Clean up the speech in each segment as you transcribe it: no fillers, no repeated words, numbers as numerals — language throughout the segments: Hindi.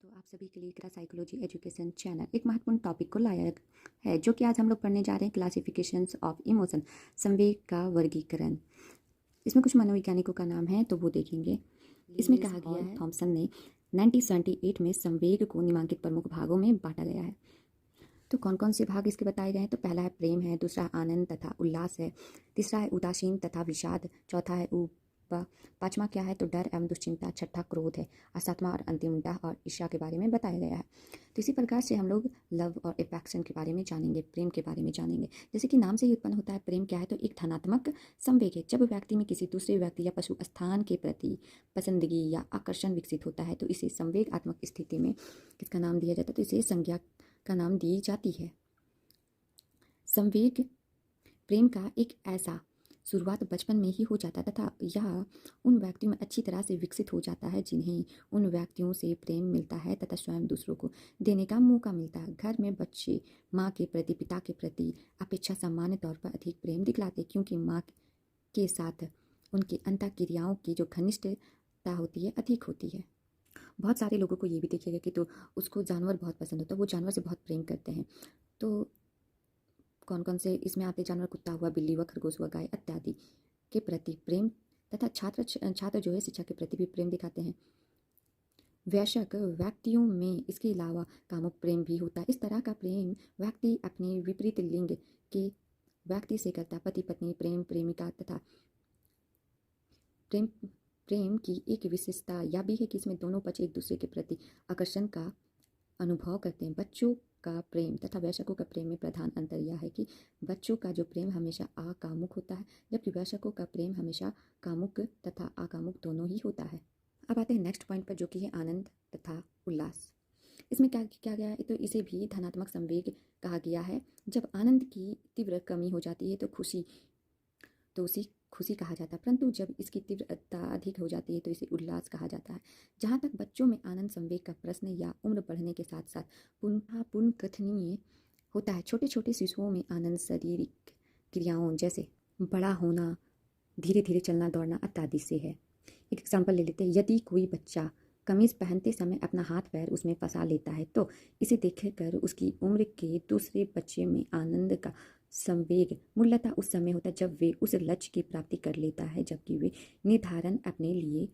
दोस्तों, आप सभी के लिए इकरा साइकोलॉजी एजुकेशन चैनल एक महत्वपूर्ण टॉपिक को लाया है जो कि आज हम लोग पढ़ने जा रहे हैं, क्लासिफिकेशंस ऑफ इमोशन, संवेग का वर्गीकरण। इसमें कुछ मनोवैज्ञानिकों का नाम है तो वो देखेंगे। इसमें कहा गया है थॉमसन ने 1978 में संवेग को निम्नलिखित प्रमुख भागों में बांटा गया है। तो कौन कौन से भाग इसके बताए गए हैं? तो पहला है प्रेम है, दूसरा आनंद तथा उल्लास है, तीसरा है उदासीन तथा विषाद, चौथा है पांचवा क्या है? तो डर एवं दुश्चिंता, छठा क्रोध है, और सातवां और अंतिम डाह और ईर्ष्या के बारे में बताया गया है। तो इसी प्रकार से हम लोग लव और अफेक्शन के बारे में जानेंगे, प्रेम के बारे में जानेंगे। जैसे कि नाम से ही उत्पन्न होता है, प्रेम क्या है? तो एक धनात्मक संवेग है। जब व्यक्ति में किसी दूसरे व्यक्ति या पशु स्थान के प्रति पसंदगी या आकर्षण विकसित होता है तो इसे संवेगात्मक स्थिति में किसका नाम दिया जाता है? तो इसे संज्ञा का नाम दी जाती है। संवेग प्रेम का एक ऐसा शुरुआत बचपन में ही हो जाता है तथा यह उन व्यक्तियों में अच्छी तरह से विकसित हो जाता है जिन्हें उन व्यक्तियों से प्रेम मिलता है तथा स्वयं दूसरों को देने का मौका मिलता है। घर में बच्चे माँ के प्रति, पिता के प्रति अपेक्षा सामान्य तौर पर अधिक प्रेम दिखलाते क्योंकि माँ के साथ उनकी अंतःक्रियाओं की जो घनिष्ठता होती है अधिक होती है। बहुत सारे लोगों को ये भी देखिएगा कि तो उसको जानवर बहुत पसंद होता है, वो जानवर से बहुत प्रेम करते हैं। तो कौन कौन से इसमें आते जानवर? कुत्ता हुआ, बिल्ली हुआ, खरगोश हुआ, गाय इत्यादि के प्रति प्रेम तथा छात्र जो है शिक्षा के प्रति भी प्रेम दिखाते हैं। वयस्क व्यक्तियों में इसके अलावा कामुक प्रेम भी होता है। इस तरह का प्रेम व्यक्ति अपने विपरीत लिंग के व्यक्ति से करता है। पति पत्नी प्रेम, प्रेमिका तथा प्रेम की एक विशेषता यह भी है कि इसमें दोनों पक्ष एक दूसरे के प्रति आकर्षण का अनुभव करते हैं। बच्चों का प्रेम तथा वयस्कों का प्रेम में प्रधान अंतर यह है कि बच्चों का जो प्रेम हमेशा अकामुक होता है जबकि वयस्कों का प्रेम हमेशा कामुक तथा अकामुक दोनों ही होता है। अब आते हैं नेक्स्ट पॉइंट पर जो कि है आनंद तथा उल्लास। इसमें क्या क्या गया है? तो इसे भी धनात्मक संवेग कहा गया है। जब आनंद की तीव्र कमी हो जाती है तो उसे खुशी कहा जाता है, परंतु जब इसकी तीव्रता अधिक हो जाती है तो इसे उल्लास कहा जाता है। जहाँ तक बच्चों में आनंद संवेग का प्रश्न या उम्र बढ़ने के साथ साथ पुनर्कथनीय होता है। छोटे छोटे शिशुओं में आनंद शारीरिक क्रियाओं जैसे बड़ा होना, धीरे धीरे चलना, दौड़ना इत्यादि से है। एक एग्जाम्पल ले लेते हैं। यदि कोई बच्चा कमीज पहनते समय अपना हाथ पैर उसमें फंसा लेता है तो इसे देखकर उसकी उम्र के दूसरे बच्चे में आनंद का संवेग मूलतः उस समय होता है जब वे उस लक्ष्य की प्राप्ति कर लेता है जबकि वे निर्धारण अपने लिए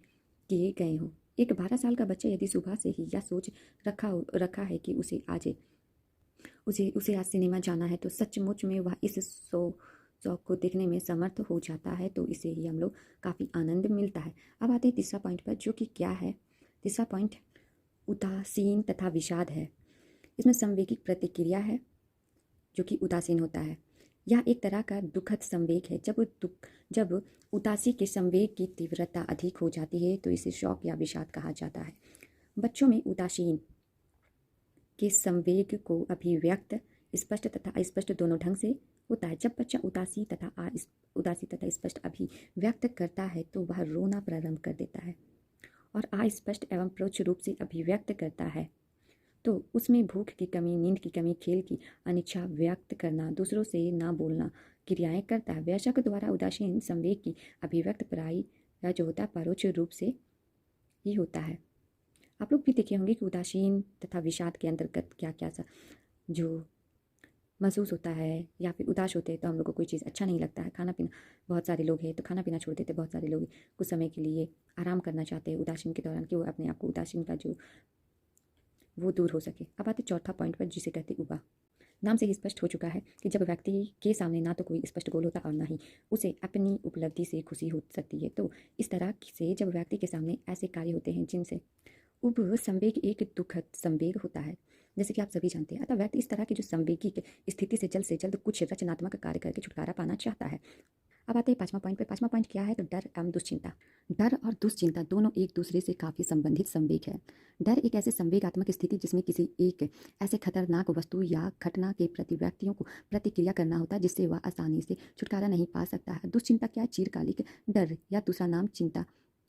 किए गए हों। एक 12 साल का बच्चा यदि सुबह से ही यह सोच रखा है कि उसे आज सिनेमा जाना है तो सचमुच में वह इस शौक को देखने में समर्थ हो जाता है तो इसे ही हम लोग काफ़ी आनंद मिलता है। अब आते हैं तीसरा पॉइंट पर जो कि क्या है? तीसरा पॉइंट उदासीन तथा विषाद है। इसमें संवेगिक प्रतिक्रिया है जो कि उदासीन होता है। यह एक तरह का दुखद संवेग है। जब उदासी के संवेग की तीव्रता अधिक हो जाती है तो इसे शौक या विषाद कहा जाता है। बच्चों में उदासीन के संवेग को अभिव्यक्त स्पष्ट तथा अस्पष्ट दोनों ढंग से होता है। जब बच्चा उदासी तथा स्पष्ट अभिव्यक्त करता है तो वह रोना प्रारंभ कर देता है और अस्पष्ट एवं परोक्ष रूप से अभिव्यक्त करता है तो उसमें भूख की कमी, नींद की कमी, खेल की अनिच्छा व्यक्त करना, दूसरों से ना बोलना क्रियाएं करता है। वयस्क द्वारा उदासीन संवेग की अभिव्यक्त प्राय जो होता है परोक्ष रूप से ही होता है। आप लोग भी देखे होंगे कि उदासीन तथा विषाद के अंतर्गत क्या क्या सा जो महसूस होता है या फिर उदास होते हैं तो हम लोग को कोई चीज़ अच्छा नहीं लगता है। खाना पीना, बहुत सारे लोग हैं तो खाना पीना छोड़ देते, बहुत सारे लोग कुछ समय के लिए आराम करना चाहते हैं उदासीन के दौरान कि वो अपने आप को उदासीन का जो वो दूर हो सके। अब आते चौथा पॉइंट पर जिसे कहते उबा। नाम से ही स्पष्ट हो चुका है कि जब व्यक्ति के सामने ना तो कोई स्पष्ट गोल होता और ना ही उसे अपनी उपलब्धि से खुशी हो सकती है तो इस तरह से जब व्यक्ति के सामने ऐसे कार्य होते हैं जिनसे उब संवेग एक दुखद संवेग होता है जैसे कि आप सभी जानते हैं। अतः व्यक्ति इस तरह की जो संवेगिक स्थिति से जल्द कुछ रचनात्मक कार्य करके छुटकारा पाना चाहता है। अब आते हैं पांचवा पॉइंट पे। पांचवा पॉइंट क्या है? तो डर एवं दुश्चिंता। डर और दुश्चिंता दोनों एक दूसरे से काफ़ी संबंधित संवेग है। डर एक ऐसे संवेगात्मक स्थिति जिसमें किसी एक ऐसे खतरनाक वस्तु या घटना के प्रति व्यक्तियों को प्रतिक्रिया करना होता है जिससे वह आसानी से छुटकारा नहीं पा सकता है। दुश्चिंता क्या है? चिरकालिक डर या दूसरा नाम चिंता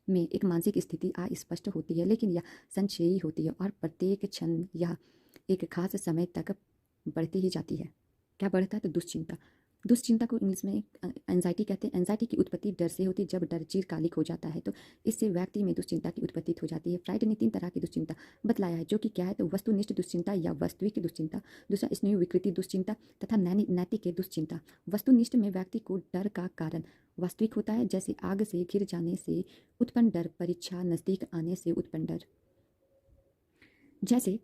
में एक मानसिक स्थिति अस्पष्ट होती है लेकिन यह संचयी होती है और प्रत्येक क्षण यह एक खास समय तक बढ़ती ही जाती है। क्या बढ़ता है? तो दुश्चिंता। दुश्चिंता को इंग्लिश में एंजाइटी कहते हैं। एंजाइटी की उत्पत्ति डर से होती है। जब डर चिरकालिक हो जाता है तो इससे व्यक्ति में दुश्चिंता की उत्पत्ति हो जाती है। फ्राइड ने 3 तरह की दुश्चिंता बतलाया है, जो कि क्या है तो वस्तुनिष्ठ दुश्चिंता या वास्तविक दुश्चिंता, दूसरा स्नेह विकृति दुश्चिंता तथा नैतिक दुश्चिंता। वस्तुनिष्ठ में व्यक्ति को डर का कारण वास्तविक होता है, जैसे आग से घिर जाने से उत्पन्न डर, परीक्षा नजदीक आने से उत्पन्न डर। जैसे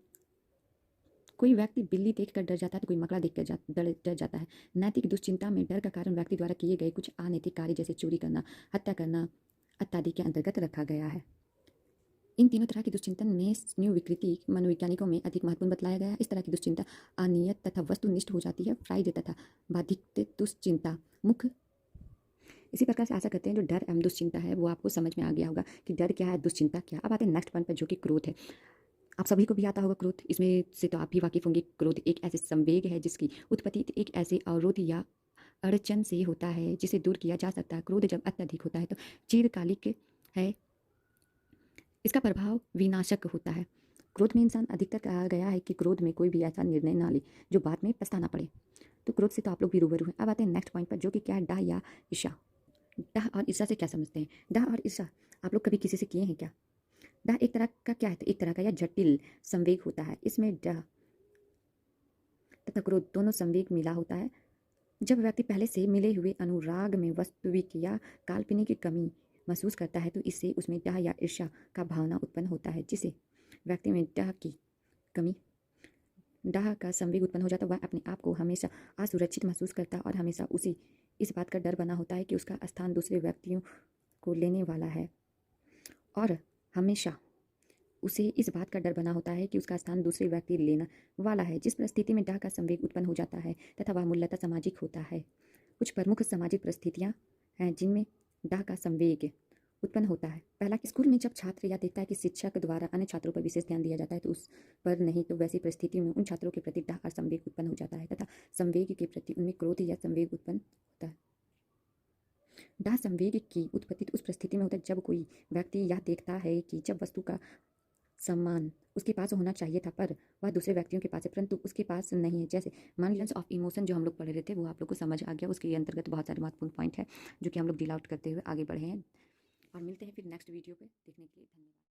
कोई व्यक्ति बिल्ली देखकर डर जाता है तो कोई मकड़ा देखकर डर जाता है। नैतिक दुश्चिंता में डर का कारण व्यक्ति द्वारा किए गए कुछ अनैतिक कार्य जैसे चोरी करना, हत्या करना इत्यादि के अंतर्गत रखा गया है। इन तीनों तरह की दुश्चिंतन में स्नेह विकृति मनोवैज्ञानिकों में अधिक महत्वपूर्ण बतलाया गया है। इस तरह की दुश्चिंता अनियत तथा वस्तुनिष्ठ हो जाती है। फ्राइड तथा बाधित दुश्चिंता मुख्य इसी प्रकार से आशा करते हैं जो डर एवं दुश्चिंता है वो आपको समझ में आ गया होगा कि डर क्या है, दुश्चिंता क्या। अब आते हैं नेक्स्ट पॉइंट पर, जो कि क्रोध है। आप सभी को भी आता होगा क्रोध, इसमें से तो आप भी वाकिफ होंगे। क्रोध एक ऐसे संवेग है जिसकी उत्पत्ति एक ऐसे अवरोध या अड़चन से होता है जिसे दूर किया जा सकता है। क्रोध जब अत्यधिक होता है तो चिरकालिक है, इसका प्रभाव विनाशक होता है। क्रोध में इंसान अधिकतर कहा गया है कि क्रोध में कोई भी ऐसा निर्णय ना ले जो बाद में पछताना पड़े। तो क्रोध से तो आप लोग भी रूबरू हैं। अब आते हैं नेक्स्ट पॉइंट पर, जो कि क्या है, डाह या ईर्ष्या। डाह और ईर्ष्या से क्या समझते हैं? डाह और ईर्ष्या आप लोग कभी किसी से किए हैं क्या? डाह एक तरह का क्या है, तो एक तरह का या जटिल संवेग होता है। इसमें डाह तथा क्रोध दोनों संवेग मिला होता है। जब व्यक्ति पहले से मिले हुए अनुराग में वास्तविक या काल्पनिक की कमी महसूस करता है तो इससे उसमें डाह या ईर्ष्या का भावना उत्पन्न होता है, जिसे व्यक्ति में डाह की कमी, डाह का संवेग उत्पन्न हो जाता है। वह अपने आप को हमेशा असुरक्षित महसूस करता है और हमेशा उसी इस बात का डर बना होता है कि उसका स्थान दूसरे व्यक्तियों को लेने वाला है, और हमेशा उसे इस बात का डर बना होता है कि उसका स्थान दूसरे व्यक्ति लेना वाला है। जिस परिस्थिति में डाह का संवेग उत्पन्न हो जाता है तथा वह मूलतः सामाजिक होता है। कुछ प्रमुख सामाजिक परिस्थितियां हैं जिनमें डाह का संवेग उत्पन्न होता है। पहला, स्कूल में जब छात्र यह देखता है कि शिक्षक द्वारा अन्य छात्रों पर विशेष ध्यान दिया जाता है तो उस पर नहीं, तो वैसी परिस्थिति में उन छात्रों के प्रति डाह और संवेग उत्पन्न हो जाता है तथा संवेग के प्रति उनमें क्रोध या संवेग उत्पन्न होता है। डाह संवेग की उत्पत्ति उस परिस्थिति में होता है जब कोई व्यक्ति यह देखता है कि जब वस्तु का सम्मान उसके पास होना चाहिए था पर वह दूसरे व्यक्तियों के पास है परंतु उसके पास नहीं है। जैसे माइंडलेस ऑफ इमोशन जो हम लोग पढ़ रहे थे वो आप लोग को समझ आ गया। उसके अंतर्गत बहुत सारे महत्वपूर्ण पॉइंट है जो कि हम लोग डील आउट करते हुए आगे बढ़े हैं, और मिलते हैं फिर नेक्स्ट वीडियो पे। देखने के लिए धन्यवाद।